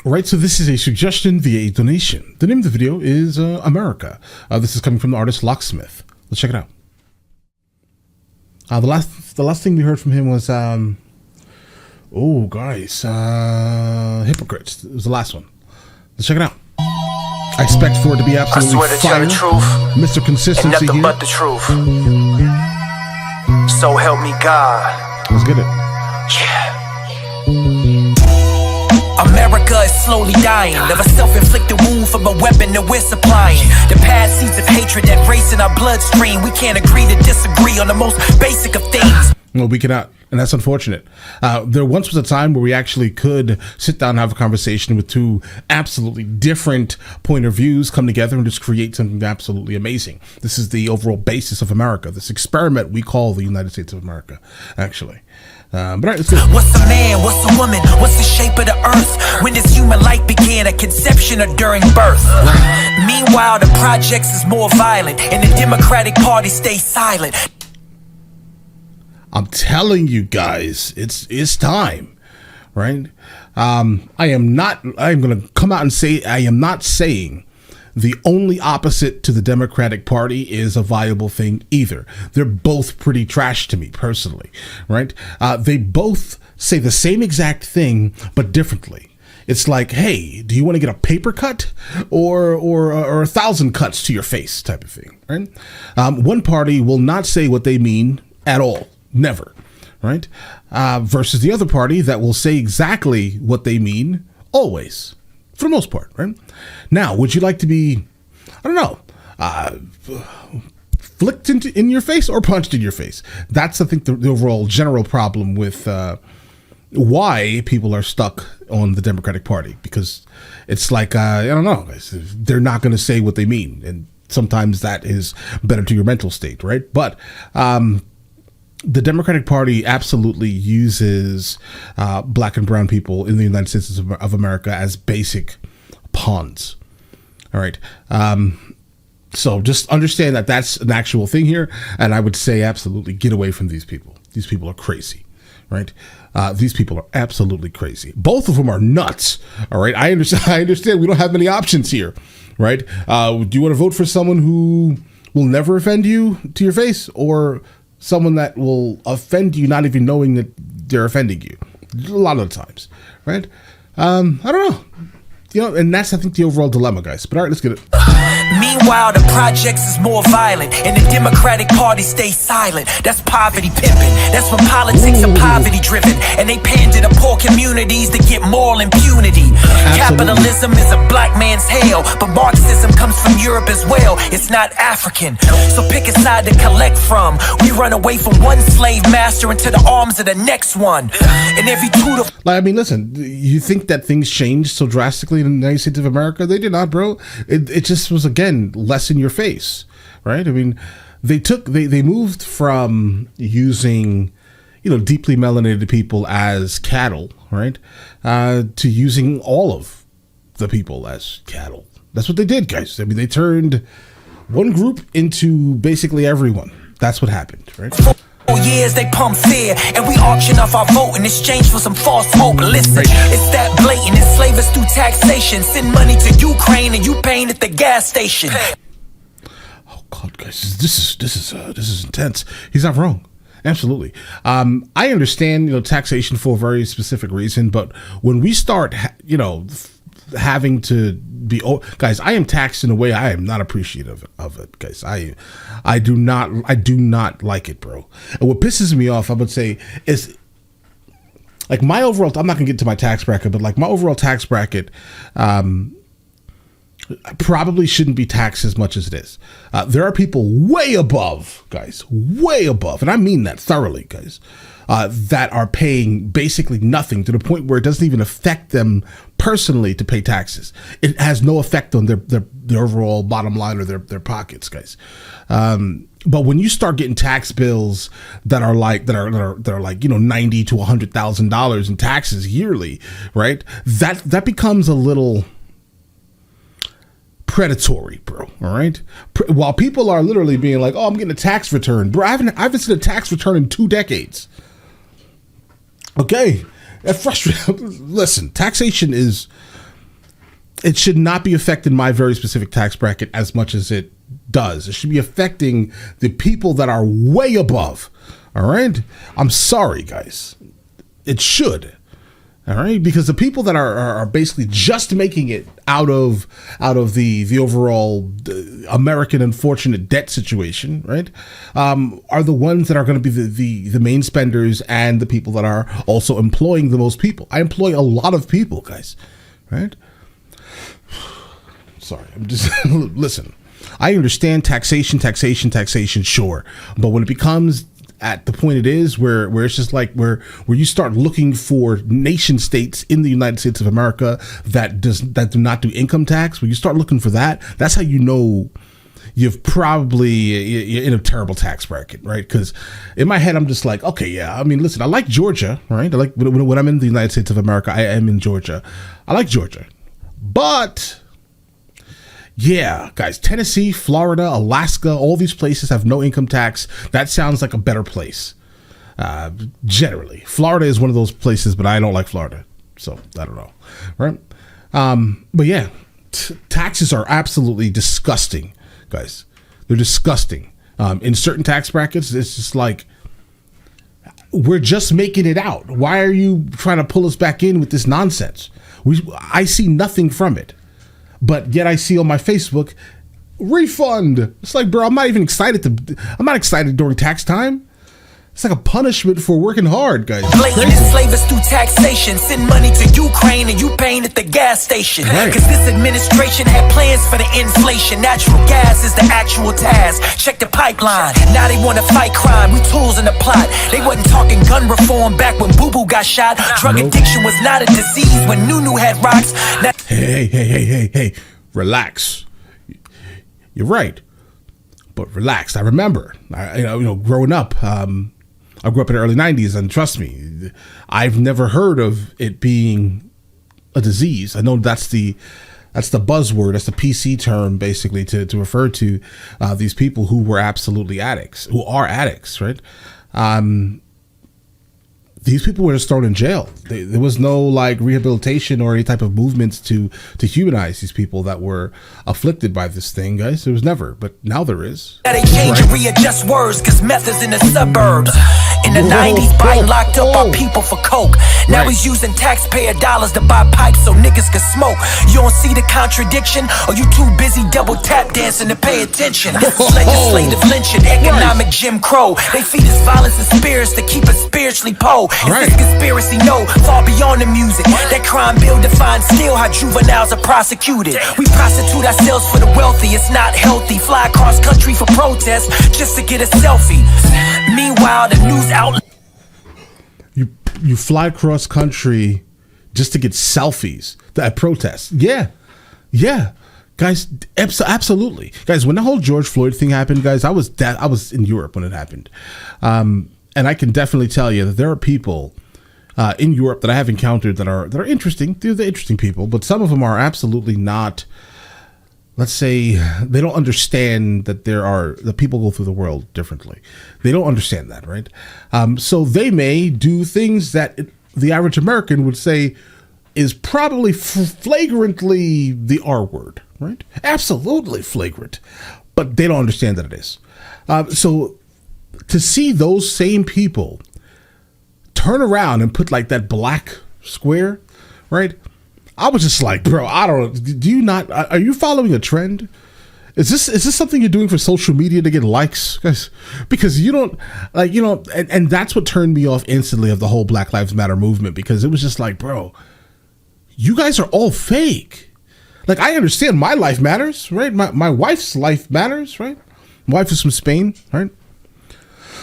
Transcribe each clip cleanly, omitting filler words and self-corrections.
Right, so this is a suggestion via a donation. The name of the video is America. This is coming from the artist Locksmith. Let's check it out. The last thing we heard from him was, hypocrites. It was the last one. Let's check it out. I expect for it to be absolutely fire. Mr. Consistency and nothing here. But the truth. So help me God. Let's get it. America is slowly dying of a self-inflicted wound from a weapon that we're supplying. The past seeds of hatred that race in our bloodstream. We can't agree to disagree on the most basic of things. Well, we cannot, and that's unfortunate. There once was a time where we actually could sit down and have a conversation with two absolutely different point of views, come together and just create something absolutely amazing. This is the overall basis of America, this experiment we call the United States of America, actually. But all right, let's go. What's a man? What's a woman? What's the shape of the earth? When does human life begin? At conception or during birth? Meanwhile, the projects is more violent, and the Democratic Party stays silent. I'm telling you guys, it's time, right? I'm going to come out and say I am not saying the only opposite to the Democratic Party is a viable thing either. They're both pretty trash to me personally, right? They both say the same exact thing, but differently. It's like, hey, do you want to get a paper cut or 1,000 cuts to your face type of thing, right? One party will not say what they mean at all. Never, right? Versus the other party that will say exactly what they mean always, for the most part, right? Now, would you like to be, I don't know, flicked in your face or punched in your face? That's, I think, the overall general problem with why people are stuck on the Democratic Party, because it's like, I don't know, they're not going to say what they mean, and sometimes that is better to your mental state, right? But the Democratic Party absolutely uses black and brown people in the United States of America as basic pawns. All right. So just understand that that's an actual thing here. And I would say absolutely get away from these people. These people are crazy, right? These people are absolutely crazy. Both of them are nuts. All right. I understand we don't have many options here, right? Do you want to vote for someone who will never offend you to your face, or someone that will offend you not even knowing that they're offending you? A lot of the times, right? I don't know. And that's, I think, the overall dilemma, guys. But all right, let's get it. Meanwhile, the projects is more violent, and the Democratic Party stays silent. That's poverty pimping. That's when politics are poverty driven, and they pander to poor communities to get moral impunity. Capitalism is a black man's hell, but Marxism comes from Europe as well. It's not African. So pick a side to collect from. We run away from one slave master into the arms of the next one. And every two to... listen, you think that things changed so drastically in the United States of America? They did not, bro. It just was, again, less in your face, right? I mean, they moved from using, deeply melanated people as cattle, right? To using all of the people as cattle. That's what they did, guys. I mean, they turned one group into basically everyone. That's what happened, right? Years they pump fear, and we auction off our vote in exchange for some false hope. Listen, it's that blatant. Enslave us through taxation. Send money to Ukraine, and you paying at the gas station. Oh God, guys, this is intense. He's not wrong. Absolutely. I understand, taxation for a very specific reason, but when we start, having to be, guys, I am taxed in a way I am not appreciative of it, guys. I do not like it, bro. And what pisses me off, I would say, is like my overall, I'm not gonna get to my tax bracket, but like my overall tax bracket, probably shouldn't be taxed as much as it is. There are people way above, guys, way above, and I mean that thoroughly, guys, that are paying basically nothing, to the point where it doesn't even affect them personally to pay taxes. It has no effect on their overall bottom line or their pockets, guys. But when you start getting tax bills that are like $90,000 to $100,000 in taxes yearly, right? That becomes a little predatory, bro. All right. While people are literally being like, "Oh, I'm getting a tax return, bro." I haven't seen a tax return in 2 decades. Okay, that frustrating. Listen, taxation is it should not be affecting my very specific tax bracket as much as it does. It should be affecting the people that are way above. All right. I'm sorry, guys. It should. All right, because the people that are basically just making it out of the overall American unfortunate debt situation, right, are the ones that are going to be the main spenders and the people that are also employing the most people. I employ a lot of people, guys, right? Sorry, I'm just listen. I understand taxation, sure, but when it becomes at the point it is where it's just like where you start looking for nation states in the United States of America that do not do income tax, when you start looking for that, that's how you know you're in a terrible tax bracket, right? Because in my head I'm just like, okay, yeah, I mean, listen, I like Georgia, right? I like when I'm in the United States of America, I am in Georgia. I like Georgia, but yeah, guys, Tennessee, Florida, Alaska, all these places have no income tax. That sounds like a better place. Generally, Florida is one of those places, but I don't like Florida, so I don't know, right? But yeah, taxes are absolutely disgusting, guys. They're disgusting. In certain tax brackets, it's just like, we're just making it out. Why are you trying to pull us back in with this nonsense? I see nothing from it. But yet I see on my Facebook, refund. It's like, bro, I'm not excited during tax time. It's like a punishment for working hard, guys. Blatant enslave us through taxation. Send money to Ukraine and you paying at the gas station. Right. Cause this administration had plans for the inflation. Natural gas is the actual task. Check the pipeline. Now they wanna fight crime. We tools in the plot. They wasn't talking gun reform back when Boo Boo got shot. Drug addiction was not a disease when Nunu had rocks. Now Hey, relax. You're right, but relax. I remember, growing up, I grew up in the early 90s, and trust me, I've never heard of it being a disease. I know that's the buzzword, that's the PC term, basically, to refer to these people who were absolutely addicts, who are addicts, right? These people were just thrown in jail. There was no like rehabilitation or any type of movements to humanize these people that were afflicted by this thing, guys. There was never, but now there is. they change and readjust words, cause meth is in the suburbs. In the 90s, Biden locked up our people for coke. Now he's using taxpayer dollars to buy pipes so niggas can smoke. You don't see the contradiction, or you too busy double tap dancing to pay attention? This is legislative lynching, economic Jim Crow. They feed us violence and spirits to keep us spiritually poor. Is this conspiracy? No, far beyond the music. That crime bill defines still how juveniles are prosecuted. We prostitute ourselves for the wealthy, it's not healthy. Fly across country for protests just to get a selfie. Meanwhile, the news outlet. You fly cross country just to get selfies at protests. Yeah. Guys, absolutely. Guys, when the whole George Floyd thing happened, guys, I was in Europe when it happened. And I can definitely tell you that there are people in Europe that I have encountered that are interesting. They're interesting people, but some of them are absolutely not. Let's say they don't understand that that people go through the world differently. They don't understand that, right? So they may do things that the average American would say is probably flagrantly the R word, right? Absolutely flagrant, but they don't understand that it is. So to see those same people turn around and put like that black square, right? I was just like, bro, are you following a trend? Is this something you're doing for social media to get likes? Because you don't and that's what turned me off instantly of the whole Black Lives Matter movement, because it was just like, bro, you guys are all fake. Like, I understand my life matters, right? My wife's life matters, right? My wife is from Spain, right?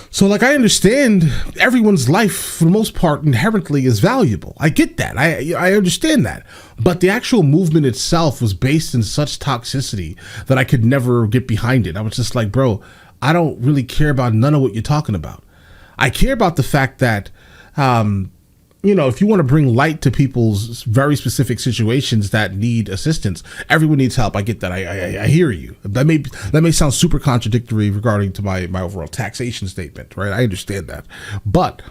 So, like, I understand everyone's life, for the most part, inherently is valuable. I get that. I understand that. But the actual movement itself was based in such toxicity that I could never get behind it. I was just like, bro, I don't really care about none of what you're talking about. I care about the fact that, if you want to bring light to people's very specific situations that need assistance, everyone needs help. I get that. I hear you. That may sound super contradictory regarding to my overall taxation statement, right? I understand that. But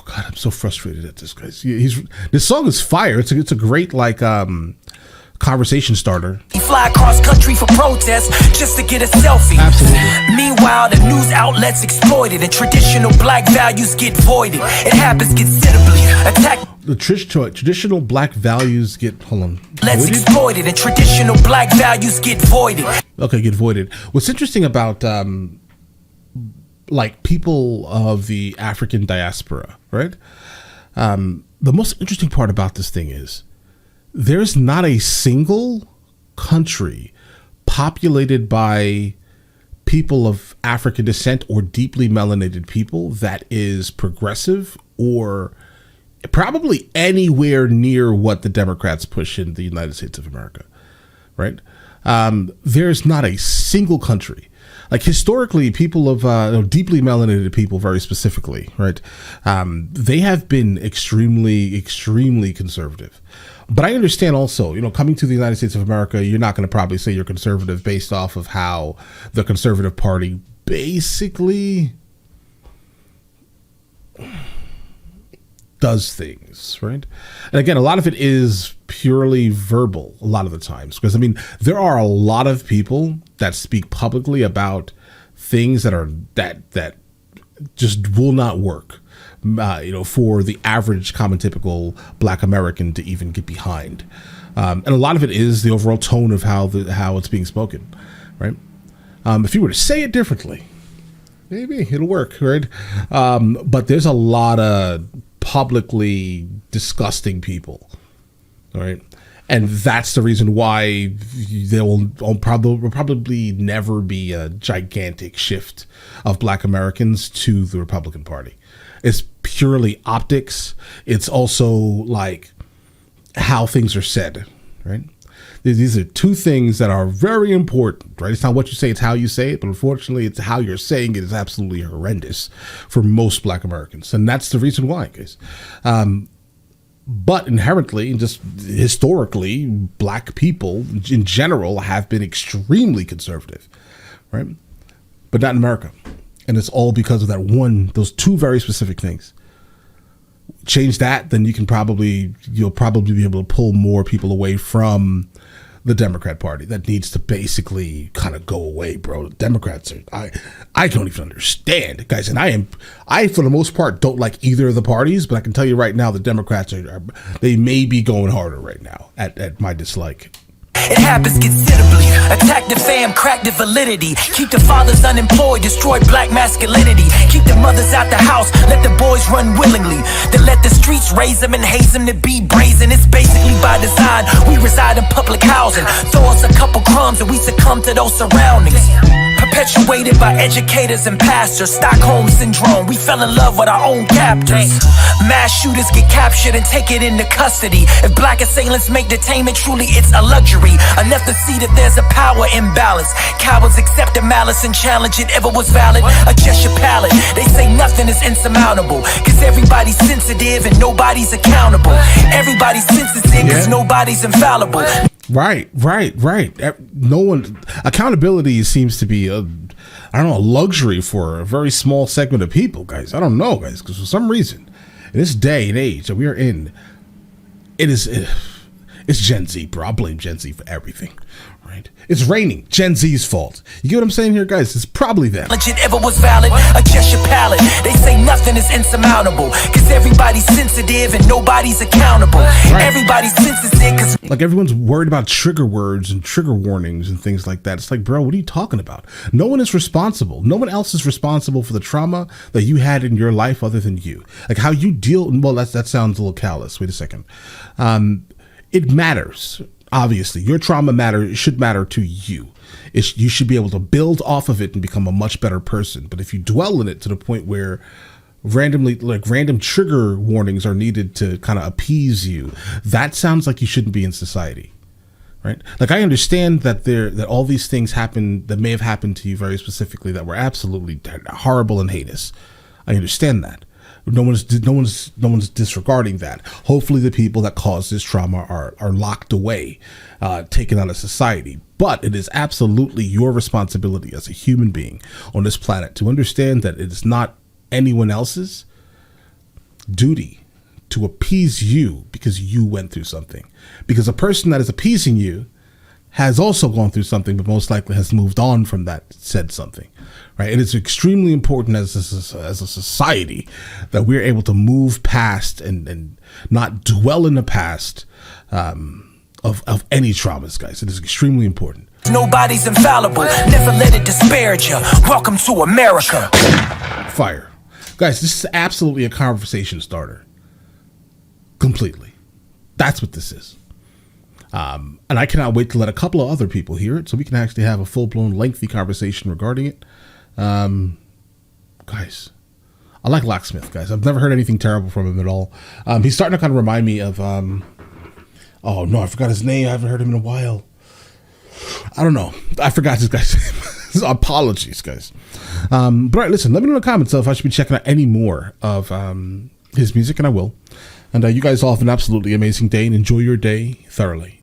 God, I'm so frustrated at this, guys. This song is fire. It's a great like conversation starter. He fly across country for protests just to get a selfie. Absolutely. Meanwhile, the news outlets exploited and traditional black values get voided. It happens considerably. The traditional black values get Let's exploit it, and traditional black values get voided. Okay, get voided. What's interesting about like people of the African diaspora, right? The most interesting part about this thing is there's not a single country populated by people of African descent or deeply melanated people that is progressive or probably anywhere near what the Democrats push in the United States of America, right? There's not a single country. Like historically, people of deeply melanated people, very specifically, right? They have been extremely, extremely conservative. But I understand also, coming to the United States of America, you're not going to probably say you're conservative based off of how the Conservative Party basically does things, right? And again, a lot of it is purely verbal a lot of the times, because there are a lot of people that speak publicly about things that just will not work, for the average common typical black American to even get behind. And a lot of it is the overall tone of how it's being spoken, right? If you were to say it differently, maybe it'll work, right? But there's a lot of publicly disgusting people, all right? And that's the reason why there will probably never be a gigantic shift of black Americans to the Republican Party. It's purely optics. It's also like how things are said, right? These are two things that are very important, right? It's not what you say, it's how you say it. But unfortunately, it's how you're saying it is absolutely horrendous for most black Americans. And that's the reason why, guys. But inherently, just historically, black people in general have been extremely conservative, right? But not in America. And it's all because of those two very specific things. Change that, then you'll probably be able to pull more people away from the Democrat Party. That needs to basically kind of go away, bro. The Democrats I don't even understand, guys. And I for the most part don't like either of the parties, but I can tell you right now, the Democrats they may be going harder right now at my dislike. It happens considerably. Attack the fam, crack the validity. Keep the fathers unemployed, destroy black masculinity. Keep the mothers out the house, let the boys run willingly. Then let the streets raise them and haze them to be brazen. It's basically by design. We reside in public housing. Throw us a couple crumbs and we succumb to those surroundings. Perpetuated by educators and pastors. Stockholm syndrome, we fell in love with our own captors. Mass shooters get captured and taken into custody. If black assailants make detainment, truly it's a luxury. Enough to see that there's a power imbalance. Cowards accept the malice and challenge it ever was valid. Adjust your palate. They say nothing is insurmountable, cause everybody's sensitive and nobody's accountable. Everybody's sensitive cause nobody's infallible. Right. No one. Accountability seems to be a luxury for a very small segment of people, guys. I don't know, guys, because for some reason, in this day and age that we are in, it's Gen Z, bro. I blame Gen Z for everything, right? It's raining. Gen Z's fault. You get what I'm saying here, guys? It's probably them. Legit ever was valid. Adjust your palate. They say nothing is insurmountable, cause everybody's sensitive and nobody's accountable. Right. Everybody's sensitive cause like everyone's worried about trigger words and trigger warnings and things like that. It's like, bro, what are you talking about? No one is responsible. No one else is responsible for the trauma that you had in your life other than you. Like how you deal. Well, that sounds a little callous. Wait a second. It matters. Obviously, your trauma should matter to you. You should be able to build off of it and become a much better person. But if you dwell in it to the point where random trigger warnings are needed to kind of appease you, that sounds like you shouldn't be in society, right? Like I understand that all these things happen that may have happened to you very specifically that were absolutely horrible and heinous. I understand that. No one's disregarding that. Hopefully the people that cause this trauma are locked away, taken out of society. But it is absolutely your responsibility as a human being on this planet to understand that it is not anyone else's, duty to appease you because you went through something. Because a person that is appeasing you has also gone through something, but most likely has moved on from that said something, right? It is extremely important as a society that we're able to move past and not dwell in the past of any traumas, guys. It is extremely important. Nobody's infallible. Never let it disparage you. Welcome to America. Fire. Guys, this is absolutely a conversation starter. Completely. That's what this is. And I cannot wait to let a couple of other people hear it so we can actually have a full-blown lengthy conversation regarding it. Guys, I like Locksmith, guys. I've never heard anything terrible from him at all. He's starting to kind of remind me of, oh no, I forgot his name. I haven't heard him in a while. I don't know. I forgot this guy's name. Apologies, guys. But all right, listen, let me know in the comments if I should be checking out any more of his music, and I will. And you guys all have an absolutely amazing day and enjoy your day thoroughly.